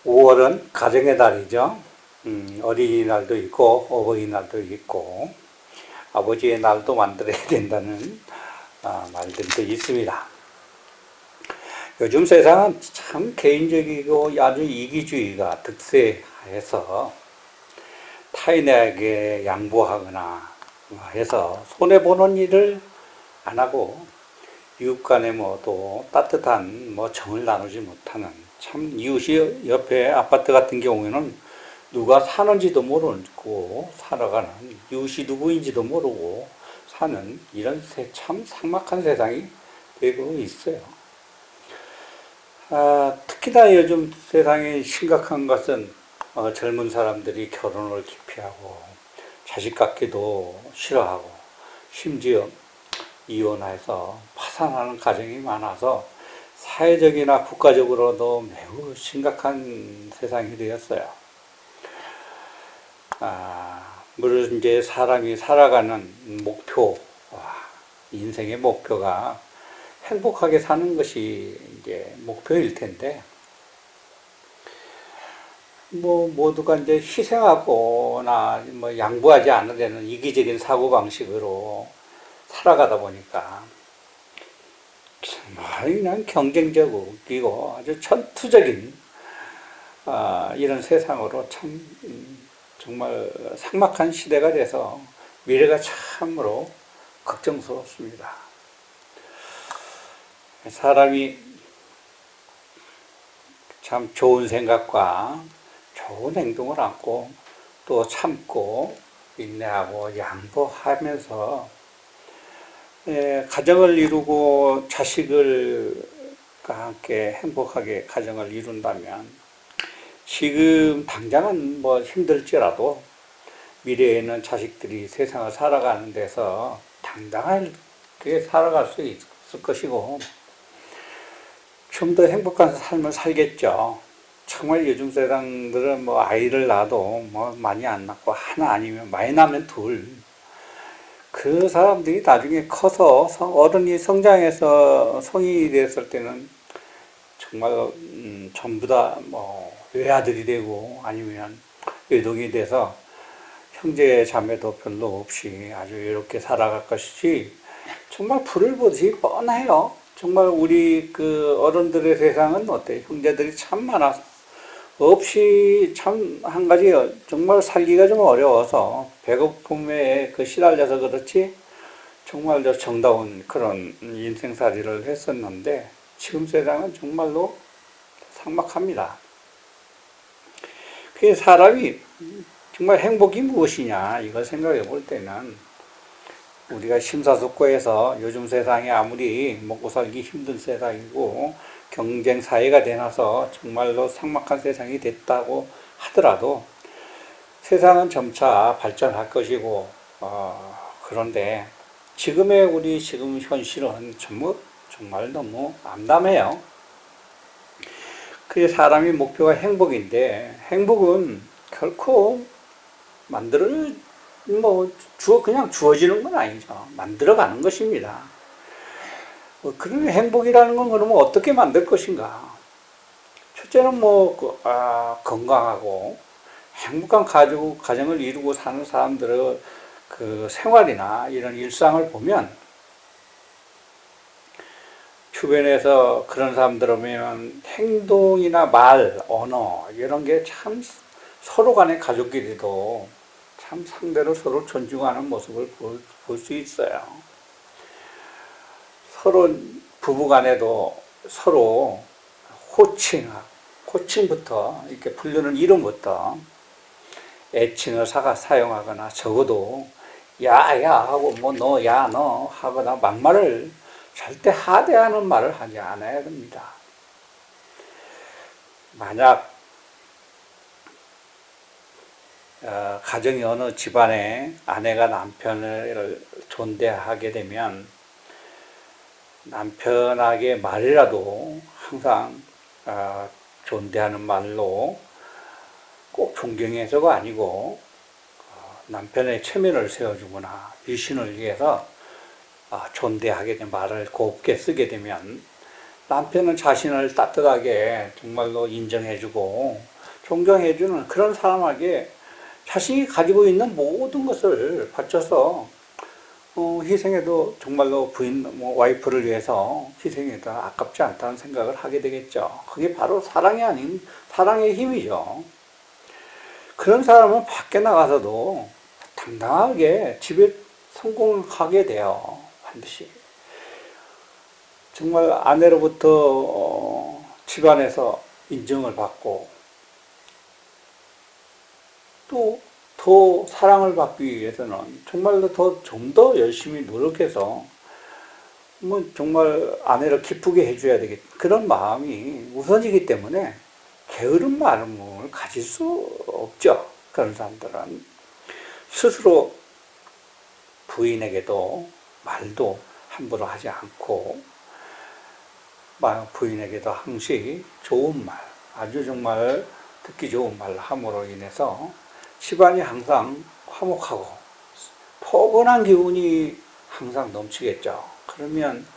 5월은 가정의 달이죠. 어린이날도 있고 어버이날도 있고 아버지의 날도 만들어야 된다는 말들도 있습니다. 요즘 세상은 참 개인적이고 아주 이기주의가 득세해서 타인에게 양보하거나 해서 손해보는 일을 안 하고 이웃 간에 뭐 또 따뜻한 뭐 정을 나누지 못하는, 참 이웃이 옆에 아파트 같은 경우에는 누가 사는지도 모르고 살아가는, 이웃이 누구인지도 모르고 사는 이런 참 삭막한 세상이 되고 있어요. 특히나 요즘 세상에 심각한 것은 젊은 사람들이 결혼을 기피하고 자식 갖기도 싫어하고 심지어 이혼해서 파산하는 가정이 많아서 사회적이나 국가적으로도 매우 심각한 세상이 되었어요. 물론 이제 사람이 살아가는 목표, 인생의 목표가 행복하게 사는 것이 이제 목표일 텐데, 뭐 모두가 이제 희생하거나 뭐 양보하지 않으려는 이기적인 사고 방식으로 살아가다 보니까 정말 그냥 경쟁적이고 아주 전투적인 이런 세상으로 참 정말 삭막한 시대가 돼서 미래가 참으로 걱정스럽습니다. 사람이 참 좋은 생각과 좋은 행동을 안고 또 참고 인내하고 양보하면서 가정을 이루고 자식을과 함께 행복하게 가정을 이룬다면 지금 당장은 뭐 힘들지라도 미래에는 자식들이 세상을 살아가는 데서 당당하게 살아갈 수 있을 것이고 좀 더 행복한 삶을 살겠죠. 정말 요즘 세상들은 뭐 아이를 낳아도 뭐 많이 안 낳고 하나 아니면 많이 낳으면 둘, 그 사람들이 나중에 커서 어른이 성장해서 성인이 됐을 때는 정말 전부 다 뭐 외아들이 되고 아니면 외동이 돼서 형제 자매도 별로 없이 아주 이렇게 살아갈 것이지, 정말 불을 보듯이 뻔해요. 정말 우리 그 어른들의 세상은 어때요? 형제들이 참 많아서 없이 참 한 가지 정말 살기가 좀 어려워서 배고픔에 그 시달려서 그렇지 정말 저 정다운 그런 인생살이를 했었는데 지금 세상은 정말로 삭막합니다. 그 사람이 정말 행복이 무엇이냐 이걸 생각해 볼 때는 우리가 심사숙고해서 요즘 세상이 아무리 먹고 살기 힘든 세상이고 경쟁 사회가 되나서 정말로 삭막한 세상이 됐다고 하더라도 세상은 점차 발전할 것이고 그런데 지금의 우리 지금 현실은 정말 너무 암담해요. 그 사람이 목표가 행복인데 행복은 결코 그냥 주어지는 건 아니죠. 만들어가는 것입니다. 그러면 행복이라는 건 그러면 어떻게 만들 것인가? 첫째는 건강하고 행복한 가정을 이루고 사는 사람들의 그 생활이나 이런 일상을 보면 주변에서 그런 사람들을 보면 행동이나 말, 언어 이런 게 참 서로 간의 가족끼리도 참 상대로 서로 존중하는 모습을 볼 수 있어요. 서로 부부 간에도 서로 호칭부터 이렇게 부르는 이름부터 애칭을 사용하거나 적어도 야야 하고 뭐 너 야 너 하거나 막말을 절대 하대하는 말을 하지 않아야 됩니다. 만약 가정의 어느 집안에 아내가 남편을 존대하게 되면 남편에게 말이라도 항상 존대하는 말로, 꼭 존경해서가 아니고 남편의 체면을 세워주거나 유신을 위해서 존대하게 된 말을 곱게 쓰게 되면 남편은 자신을 따뜻하게 정말로 인정해주고 존경해주는 그런 사람에게 자신이 가지고 있는 모든 것을 바쳐서 희생해도 정말로 부인, 와이프를 위해서 희생해도 아깝지 않다는 생각을 하게 되겠죠. 그게 바로 사랑이 아닌 사랑의 힘이죠. 그런 사람은 밖에 나가서도 당당하게 집에 성공하게 돼요. 반드시. 정말 아내로부터 집안에서 인정을 받고 또 더 사랑을 받기 위해서는 정말로 좀 더 열심히 노력해서 뭐 정말 아내를 기쁘게 해줘야 되겠 그런 마음이 우선이기 때문에 게으른 마음을 가질 수 없죠. 그런 사람들은 스스로 부인에게도 말도 함부로 하지 않고 부인에게도 항시 좋은 말, 아주 정말 듣기 좋은 말을 함으로 인해서 집안이 항상 화목하고 포근한 기운이 항상 넘치겠죠. 그러면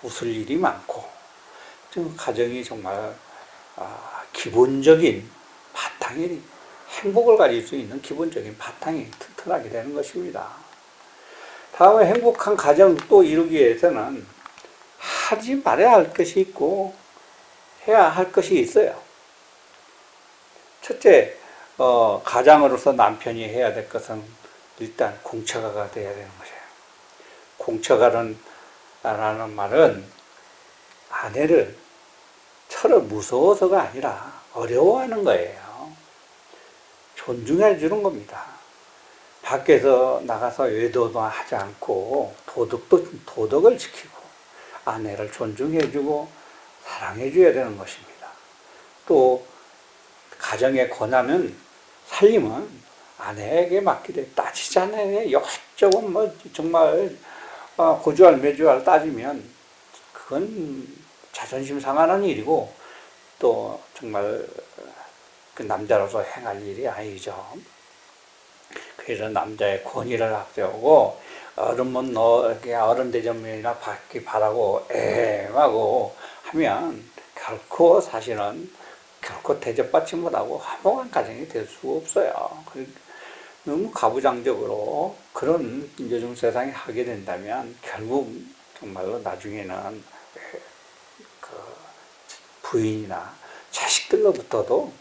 웃을 일이 많고 가정이 정말 기본적인 바탕이 행복을 가질 수 있는 기본적인 바탕이 튼튼하게 되는 것입니다. 다음에 행복한 가정 또 이루기 위해서는 하지 말아야 할 것이 있고 해야 할 것이 있어요. 첫째, 가장으로서 남편이 해야 될 것은 일단 공처가가 되어야 되는 것이에요. 공처가라는 말은 아내를 철을 무서워서가 아니라 어려워하는 거예요. 존중해 주는 겁니다. 밖에서 나가서 외도도 하지 않고 도덕을 지키고 아내를 존중해 주고 사랑해 줘야 되는 것입니다. 또 가정의 권한은 살림은 아내에게 맡기되 따지지 않아요. 이것저것 정말 고주할 매주할 따지면 그건 자존심 상하는 일이고 또 정말 그 남자로서 행할 일이 아니죠. 그래서 남자의 권위를 앞세우고 어른은 어른 대접이나 받기 바라고 애하고 하면 결코 사실은 대접받지 못하고 화목한 가정이 될 수 없어요. 너무 가부장적으로 그런 요즘 세상에 하게 된다면 결국 정말로 나중에는 그 부인이나 자식들로부터도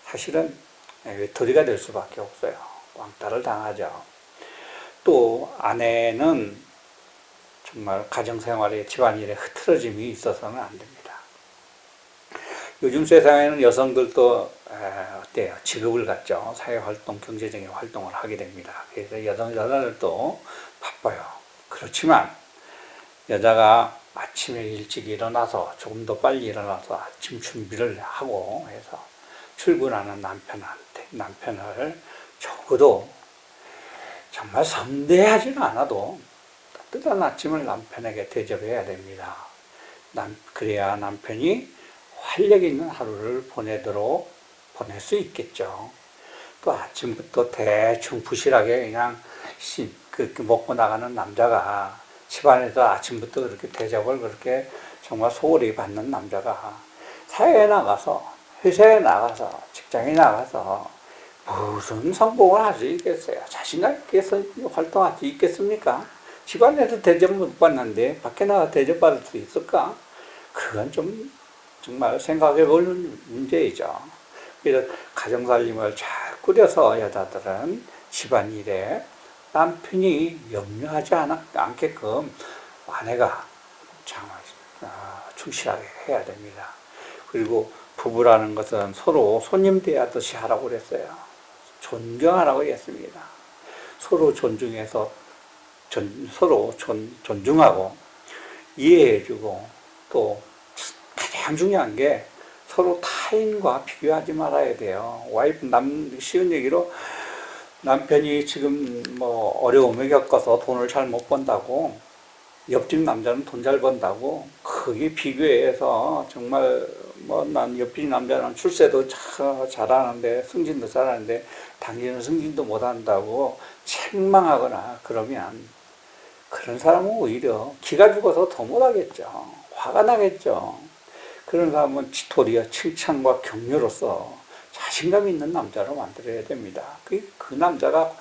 사실은 외톨이가 될 수밖에 없어요. 왕따를 당하죠. 또 아내는 정말 가정생활에 집안일에 흐트러짐이 있어서는 안 됩니다. 요즘 세상에는 여성들도 어때요? 직업을 갖죠. 사회활동, 경제적인 활동을 하게 됩니다. 그래서 여자들도 바빠요. 그렇지만 여자가 아침에 일찍 일어나서 조금 더 빨리 일어나서 아침 준비를 하고 해서 출근하는 남편을 적어도 정말 성대하지는 않아도 따뜻한 아침을 남편에게 대접해야 됩니다. 그래야 남편이 활력 있는 하루를 보낼 수 있겠죠. 또 아침부터 대충 부실하게 그냥 먹고 나가는 남자가 집안에서 아침부터 그렇게 대접을 그렇게 정말 소홀히 받는 남자가 사회에 나가서 회사에 나가서 직장에 나가서 무슨 성공을 할 수 있겠어요? 자신감 있게 활동할 수 있겠습니까? 집안에서 대접 못 받는데 밖에 나가 대접받을 수 있을까? 그건 좀 정말 생각해 볼 문제이죠. 그래서 가정살림을 잘 꾸려서 여자들은 집안일에 남편이 염려하지 않게끔 아내가 정말 충실하게 해야 됩니다. 그리고 부부라는 것은 서로 손님 대하듯이 하라고 그랬어요. 존경하라고 했습니다. 서로 존중해서 서로 존중하고 이해해주고 또 가장 중요한 게 서로 타인과 비교하지 말아야 돼요. 쉬운 얘기로 남편이 지금 어려움을 겪어서 돈을 잘 못 번다고 옆집 남자는 돈 잘 번다고 그게 비교해서 정말 난 옆집 남자는 출세도 잘하는데 승진도 잘하는데 당신은 승진도 못한다고 책망하거나 그러면 그런 사람은 오히려 기가 죽어서 더 못하겠죠. 화가 나겠죠. 그런 사람은 도리어 칭찬과 격려로서 자신감 있는 남자로 만들어야 됩니다. 그 남자가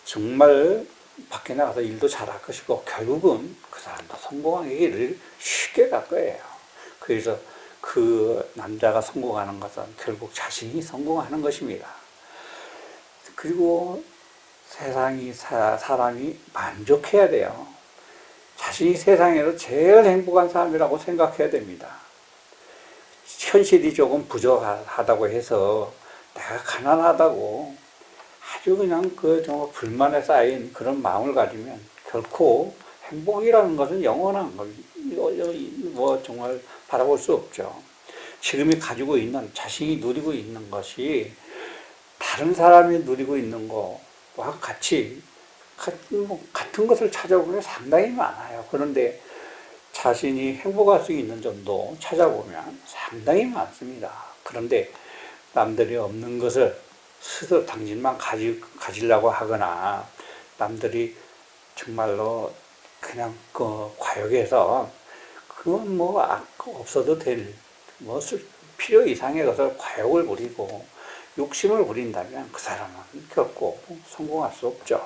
정말 밖에 나가서 일도 잘할 것이고 결국은 그 사람도 성공하는 길을 쉽게 갈 거예요. 그래서 그 남자가 성공하는 것은 결국 자신이 성공하는 것입니다. 그리고 사람이 만족해야 돼요. 자신이 세상에서 제일 행복한 사람이라고 생각해야 됩니다. 현실이 조금 부족하다고 해서 내가 가난하다고 아주 그냥 정말 불만에 쌓인 그런 마음을 가지면 결코 행복이라는 것은 영원한 걸, 정말 바라볼 수 없죠. 지금이 가지고 있는, 자신이 누리고 있는 것이 다른 사람이 누리고 있는 것과 같은 것을 찾아보면 상당히 많아요. 그런데 자신이 행복할 수 있는 점도 찾아보면 상당히 많습니다. 그런데 남들이 없는 것을 스스로 당신만 가지려고 하거나 남들이 정말로 그냥 과욕해서 그건 없어도 될 필요 이상의 것을 과욕을 부리고 욕심을 부린다면 그 사람은 결코 성공할 수 없죠.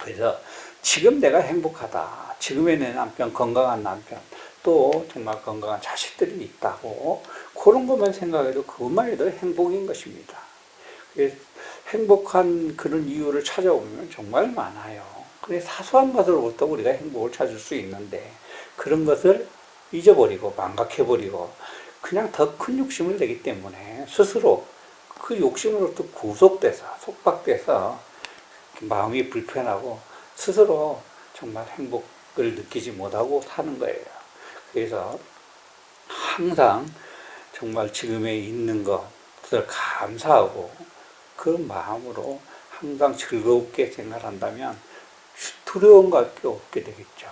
그래서 지금 내가 행복하다. 지금의 내 남편, 건강한 남편, 또 정말 건강한 자식들이 있다고 그런 것만 생각해도 그것만 해도 행복인 것입니다. 행복한 그런 이유를 찾아보면 정말 많아요. 그래서 사소한 것으로부터 우리가 행복을 찾을 수 있는데 그런 것을 잊어버리고 망각해버리고 그냥 더 큰 욕심을 내기 때문에 스스로 그 욕심으로부터 구속돼서 속박돼서 마음이 불편하고 스스로 정말 행복을 느끼지 못하고 사는 거예요. 그래서 항상 정말 지금에 있는 것을 감사하고 그 마음으로 항상 즐겁게 생활한다면 두려움 갖게 없게 되겠죠.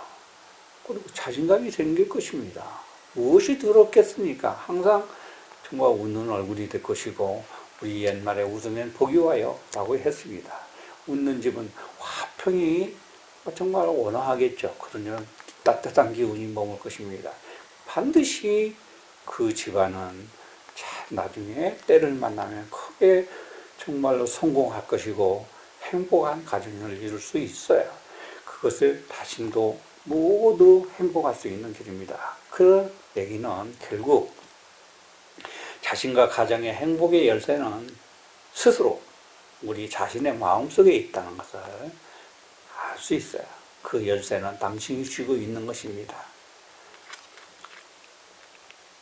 그리고 자신감이 생길 것입니다. 무엇이 두렵겠습니까? 항상 정말 웃는 얼굴이 될 것이고 우리 옛말에 웃으면 복이 와요 라고 했습니다. 웃는 집은 화평이 정말 원활하겠죠. 그러면 따뜻한 기운이 머물 것입니다. 반드시 그 집안은 나중에 때를 만나면 크게 정말로 성공할 것이고 행복한 가정을 이룰 수 있어요. 그것을 자신도 모두 행복할 수 있는 길입니다. 그 얘기는 결국 자신과 가정의 행복의 열쇠는 스스로 우리 자신의 마음속에 있다는 것을 알 수 있어요. 그 열쇠는 당신이 쥐고 있는 것입니다.